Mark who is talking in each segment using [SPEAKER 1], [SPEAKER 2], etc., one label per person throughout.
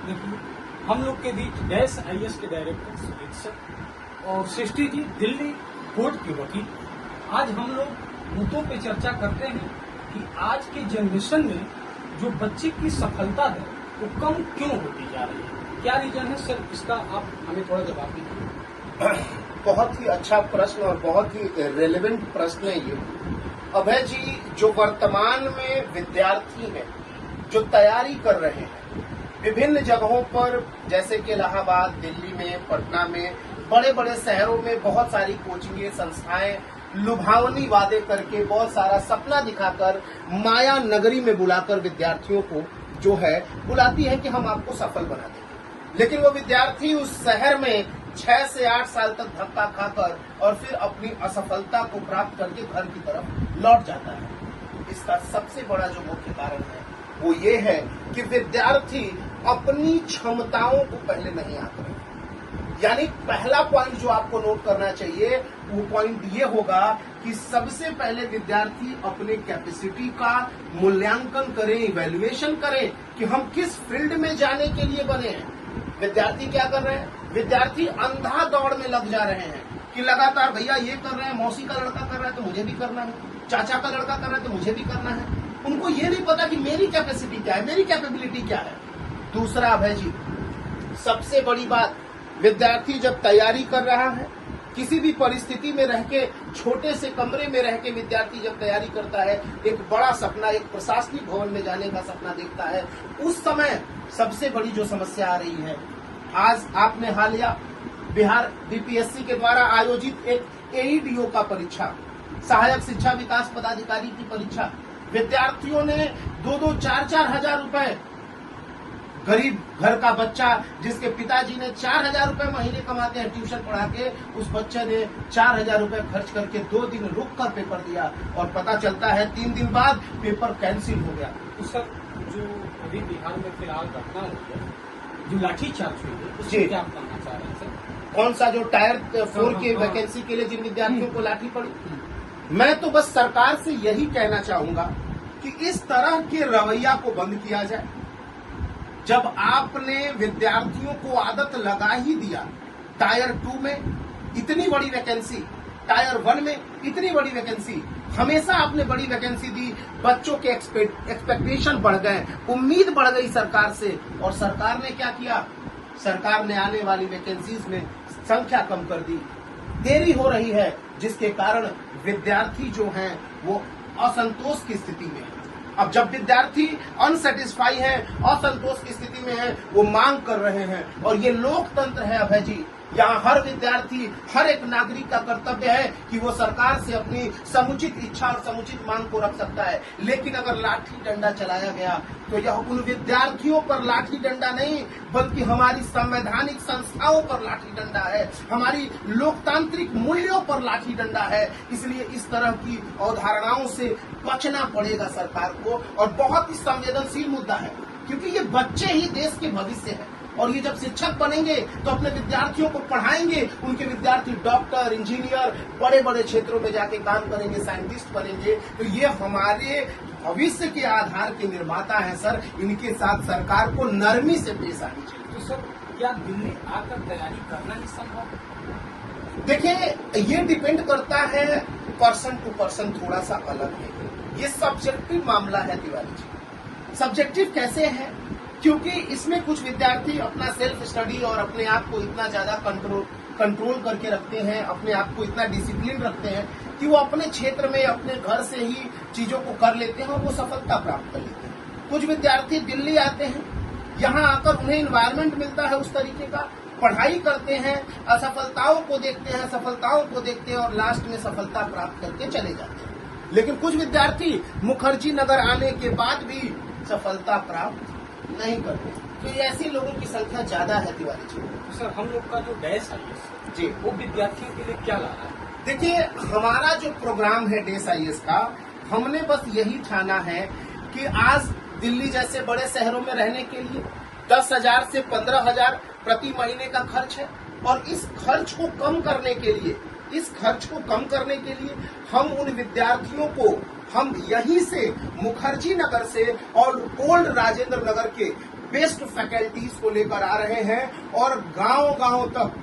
[SPEAKER 1] देखिए, हम लोग के बीच डैश आईएएस के डायरेक्टर सुमित सर और सृष्टि जी दिल्ली कोर्ट के वकील। आज हम लोग मुद्दों पे चर्चा करते हैं कि आज के जनरेशन में जो बच्चे की सफलता है वो कम क्यों होती जा रही है, क्या रीजन है सर? इसका आप हमें थोड़ा जवाब दीजिए।
[SPEAKER 2] बहुत ही अच्छा प्रश्न और बहुत ही रेलेवेंट प्रश्न है ये। अभय जी, जो वर्तमान में विद्यार्थी हैं जो तैयारी कर रहे हैं विभिन्न जगहों पर, जैसे कि इलाहाबाद, दिल्ली में, पटना में, बड़े बड़े शहरों में बहुत सारी कोचिंगें, संस्थाएं लुभावनी वादे करके, बहुत सारा सपना दिखाकर, माया नगरी में बुलाकर विद्यार्थियों को जो है बुलाती है कि हम आपको सफल बना देंगे। लेकिन वो विद्यार्थी उस शहर में 6 से 8 साल तक धक्का खाकर और फिर अपनी असफलता को प्राप्त करके घर की तरफ लौट जाता है। इसका सबसे बड़ा जो मुख्य कारण है वो ये है कि विद्यार्थी अपनी क्षमताओं को पहले नहीं आंक रहे। यानी पहला पॉइंट जो आपको नोट करना चाहिए वो पॉइंट ये होगा कि सबसे पहले विद्यार्थी अपने कैपेसिटी का मूल्यांकन करें, इवैल्यूएशन करें कि हम किस फील्ड में जाने के लिए बने हैं। विद्यार्थी क्या कर रहे हैं? विद्यार्थी अंधा दौड़ में लग जा रहे हैं कि लगातार भैया ये कर रहे हैं, मौसी का लड़का कर रहा है तो मुझे भी करना है, चाचा का लड़का कर रहा है तो मुझे भी करना है। उनको ये नहीं पता कि मेरी कैपेसिटी क्या है, मेरी कैपेबिलिटी क्या है। दूसरा अभय जी, सबसे बड़ी बात, विद्यार्थी जब तैयारी कर रहा है, किसी भी परिस्थिति में रह के, छोटे से कमरे में रह के विद्यार्थी जब तैयारी करता है, एक बड़ा सपना, एक प्रशासनिक भवन में जाने का सपना देखता है, उस समय सबसे बड़ी जो समस्या आ रही है, आज आपने हालिया बिहार बीपीएससी के द्वारा आयोजित एक एईडीओ का परीक्षा, सहायक शिक्षा विकास पदाधिकारी की परीक्षा, विद्यार्थियों ने 2-2, 4-4 हजार रुपए, गरीब घर का बच्चा जिसके पिताजी ने 4,000 रुपए महीने कमाते हैं ट्यूशन पढ़ा के, उस बच्चे ने 4,000 रुपए खर्च करके 2 दिन रुक कर पेपर दिया और पता चलता है 3 दिन बाद पेपर कैंसिल हो गया।
[SPEAKER 1] तो सर, जो अभी बिहार में फिलहाल घटना हुई है, जो लाठीचार्ज हुई है,
[SPEAKER 2] जी,
[SPEAKER 1] उसमें क्या आप कहना चाह रहे हैं सर?
[SPEAKER 2] कौन सा जो टायर 4 की वैकेंसी के लिए जिन विद्यार्थियों को लाठी पड़ी? मैं तो बस सरकार से यही कहना चाहूंगा कि इस तरह के रवैया को बंद किया जाए। जब आपने विद्यार्थियों को आदत लगा ही दिया, टायर 2 में इतनी बड़ी वैकेंसी, टायर 1 में इतनी बड़ी वैकेंसी, हमेशा आपने बड़ी वैकेंसी दी, बच्चों के एक्सपेक्टेशन बढ़ गए, उम्मीद बढ़ गई सरकार से, और सरकार ने क्या किया? सरकार ने आने वाली वैकेंसीज में संख्या कम कर दी। देरी हो रही है, जिसके कारण विद्यार्थी जो हैं वो असंतोष की स्थिति में है। अब जब विद्यार्थी अनसेटिस्फाई है, असंतोष की स्थिति में है, वो मांग कर रहे हैं, और ये लोकतंत्र है अभय जी। यहाँ हर विद्यार्थी, हर एक नागरिक का कर्तव्य है कि वो सरकार से अपनी समुचित इच्छा और समुचित मांग को रख सकता है। लेकिन अगर लाठी डंडा चलाया गया तो यह उन विद्यार्थियों पर लाठी डंडा नहीं, बल्कि हमारी संवैधानिक संस्थाओं पर लाठी डंडा है, हमारी लोकतांत्रिक मूल्यों पर लाठी डंडा है। इसलिए इस तरह की अवधारणाओं से बचना पड़ेगा सरकार को, और बहुत ही संवेदनशील मुद्दा है, क्योंकि ये बच्चे ही देश के भविष्य है, और ये जब शिक्षक बनेंगे तो अपने विद्यार्थियों को पढ़ाएंगे, उनके विद्यार्थी डॉक्टर, इंजीनियर, बड़े बड़े क्षेत्रों में जाके काम करेंगे, साइंटिस्ट बनेंगे। तो ये हमारे भविष्य के आधार के निर्माता हैं सर। इनके साथ सरकार को नरमी से पेश आनी चाहिए।
[SPEAKER 1] तो सर, क्या दिल्ली आकर तैयारी करना ही संभव?
[SPEAKER 2] देखिए, ये डिपेंड करता है, पर्सन टू पर्सन थोड़ा सा अलग है। ये सब्जेक्टिव मामला है तिवारी जी। सब्जेक्टिव कैसे है? क्योंकि इसमें कुछ विद्यार्थी अपना सेल्फ स्टडी और अपने आप को इतना ज्यादा कंट्रोल करके रखते हैं, अपने आप को इतना डिसिप्लिन रखते हैं कि वो अपने क्षेत्र में, अपने घर से ही चीजों को कर लेते हैं और वो सफलता प्राप्त कर लेते हैं। कुछ विद्यार्थी दिल्ली आते हैं, यहाँ आकर उन्हें इन्वायरमेंट मिलता है उस तरीके का, पढ़ाई करते हैं, असफलताओं को देखते हैं, सफलताओं को देखते हैं, और लास्ट में सफलता प्राप्त करके चले जाते हैं। लेकिन कुछ विद्यार्थी मुखर्जी नगर आने के बाद भी सफलता प्राप्त नहीं करते। तो ये ऐसे लोगों की संख्या ज्यादा है तिवारी जी।
[SPEAKER 1] तो सर, हम लोग का जो डैश आईएएस
[SPEAKER 2] जी,
[SPEAKER 1] वो विद्यार्थियों के लिए क्या ला रहा है?
[SPEAKER 2] देखिए, हमारा जो प्रोग्राम है डैश आईएएस का, हमने बस यही ठाना है कि आज दिल्ली जैसे बड़े शहरों में रहने के लिए 10,000 से 15,000 प्रति महीने का खर्च है, और इस खर्च को कम करने के लिए हम उन विद्यार्थियों को, हम यहीं से मुखर्जी नगर से और ओल्ड राजेंद्र नगर के बेस्ट फैकल्टीज को लेकर आ रहे हैं और गांव-गांव तक,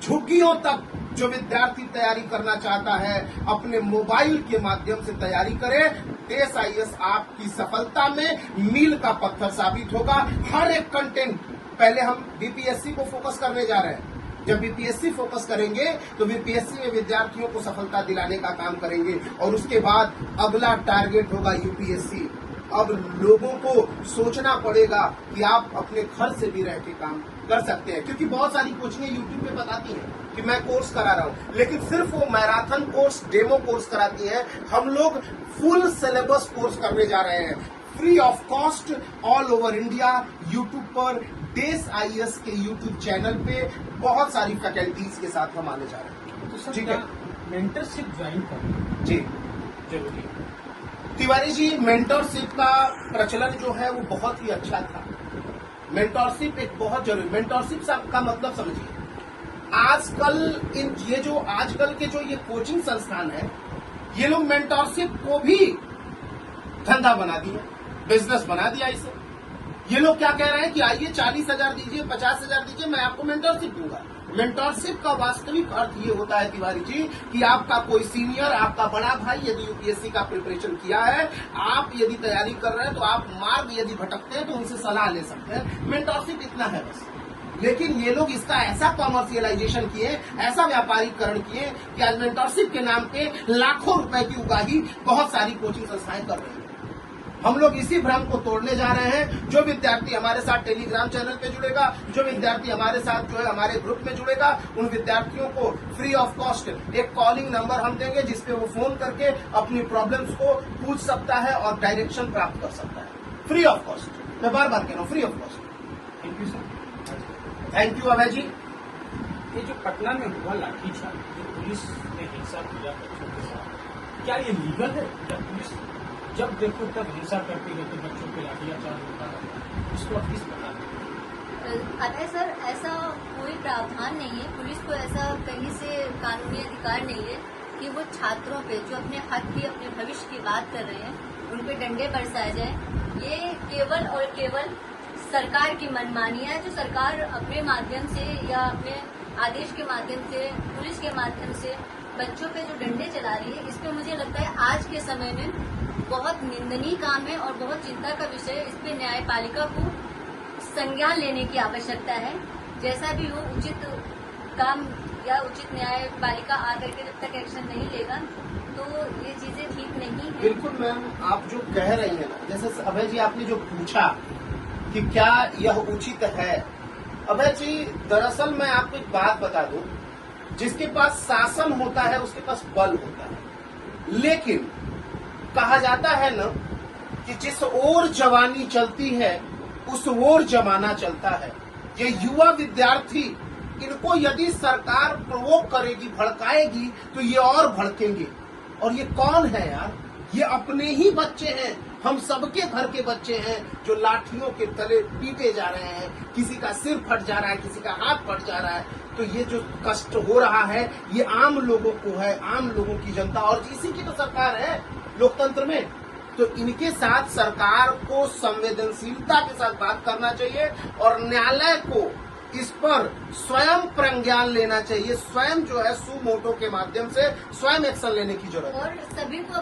[SPEAKER 2] झुग्गियों तक जो विद्यार्थी तैयारी करना चाहता है अपने मोबाइल के माध्यम से तैयारी करे। देश आईएएस आपकी सफलता में मील का पत्थर साबित होगा। हर एक कंटेंट, पहले हम बीपीएससी को फोकस करने जा रहे हैं। जब बीपीएससी फोकस करेंगे तो बीपीएससी में विद्यार्थियों को सफलता दिलाने का काम करेंगे और उसके बाद अगला टारगेट होगा यूपीएससी। अब लोगों को सोचना पड़ेगा कि आप अपने घर से भी रह के काम कर सकते हैं, क्योंकि बहुत सारी कोचिंग यूट्यूब पे बताती हैं कि मैं कोर्स करा रहा हूं, लेकिन सिर्फ वो मैराथन कोर्स, डेमो कोर्स कराती है। हम लोग फुल सिलेबस कोर्स करने जा रहे हैं, free of cost, all over India, YouTube पर, देश आईएएस के यूट्यूब चैनल पे बहुत सारी फैकल्टीज के साथ हम आने जा रहे हैं।
[SPEAKER 1] तो सर,
[SPEAKER 2] ठीक है,
[SPEAKER 1] मेंटरशिप ज्वाइन करना
[SPEAKER 2] जी
[SPEAKER 1] जरूरी है।
[SPEAKER 2] तिवारी जी, मेंटरशिप का प्रचलन जो है वो बहुत ही अच्छा था। मेंटरशिप एक बहुत जरूरी, मेंटरशिप का मतलब समझिए, आजकल आजकल के जो ये कोचिंग संस्थान है, ये लोग मेंटरशिप को भी धंधा बना दिया, बिजनेस बना दिया इसे। ये लोग क्या कह रहे हैं कि आइए 40,000 दीजिए, 50,000 दीजिए, मैं आपको मेंटरशिप दूंगा। मेंटरशिप का वास्तविक अर्थ ये होता है तिवारी जी कि आपका कोई सीनियर, आपका बड़ा भाई यदि यूपीएससी का प्रिपरेशन किया है, आप यदि तैयारी कर रहे हैं तो आप मार्ग यदि भटकते हैं तो उनसे सलाह ले सकते हैं। मेंटरशिप इतना है बस। लेकिन ये लोग इसका ऐसा कॉमर्शियलाइजेशन किए, ऐसा व्यापारीकरण किए कि आज मेंटरशिप के नाम पे लाखों रुपए की उगाही बहुत सारी कोचिंग संस्थाएं कर रही हैं। हम लोग इसी भ्रम को तोड़ने जा रहे हैं। जो विद्यार्थी हमारे साथ टेलीग्राम चैनल पे जुड़ेगा, जो विद्यार्थी हमारे साथ जो है हमारे ग्रुप में जुड़ेगा, उन विद्यार्थियों को फ्री ऑफ कॉस्ट एक कॉलिंग नंबर हम देंगे जिसपे वो फोन करके अपनी प्रॉब्लम्स को पूछ सकता है और डायरेक्शन प्राप्त कर सकता है, फ्री ऑफ कॉस्ट। मैं बार बार कह रहा हूँ, free of cost.
[SPEAKER 1] Thank you sir.
[SPEAKER 2] Thank you Abhay ji.
[SPEAKER 1] ये जो पटना में हुआ लाठीचार्ज, जो पुलिस ने हिंसा किया बच्चों के साथ, क्या ये लीगल है? क्या पुलिस जब देखो तब हिंसा करती रहती, बच्चों पे लाठीचार्ज होता है, इसको आप किस प्रकार?
[SPEAKER 3] अतः सर, ऐसा कोई प्रावधान नहीं है, पुलिस को ऐसा कहीं से कानूनी अधिकार नहीं है कि वो छात्रों पे जो अपने हक की, अपने भविष्य की बात कर रहे हैं, उन पे डंडे बरसाए जाए। ये केवल और केवल सरकार की मनमानी है, जो सरकार अपने माध्यम से या अपने आदेश के माध्यम से, पुलिस के माध्यम से बच्चों पे जो डंडे चला रही है, इस पे मुझे लगता है आज के समय में बहुत निंदनीय काम है और बहुत चिंता का विषय है। इस पे न्यायपालिका को संज्ञान लेने की आवश्यकता है। जैसा भी हो, उचित काम या उचित न्यायपालिका आकर के जब तक एक्शन नहीं लेगा तो ये चीजें ठीक नहीं है।
[SPEAKER 2] बिल्कुल मैम, आप जो कह रही हैं ना, जैसे अभय जी आपने जो पूछा कि क्या यह उचित है, अभय जी दरअसल मैं आपको एक बात बता दूं, जिसके पास शासन होता है उसके पास बल होता है, लेकिन कहा जाता है ना कि जिस ओर जवानी चलती है उस ओर जमाना चलता है। ये युवा विद्यार्थी, इनको यदि सरकार प्रोवोक करेगी, भड़काएगी, तो ये और भड़केंगे। और ये कौन है यार? ये अपने ही बच्चे हैं, हम सबके घर के बच्चे हैं जो लाठियों के तले पीटे जा रहे हैं, किसी का सिर फट जा रहा है, किसी का हाथ फट जा रहा है। तो ये जो कष्ट हो रहा है ये आम लोगों को है, आम लोगों की जनता, और इसी की तो सरकार है लोकतंत्र में। तो इनके साथ सरकार को संवेदनशीलता के साथ बात करना चाहिए और न्यायालय को इस पर स्वयं प्रज्ञान लेना चाहिए, स्वयं जो है सुमोटो के माध्यम से स्वयं एक्शन लेने की जरूरत है।
[SPEAKER 3] और सभी को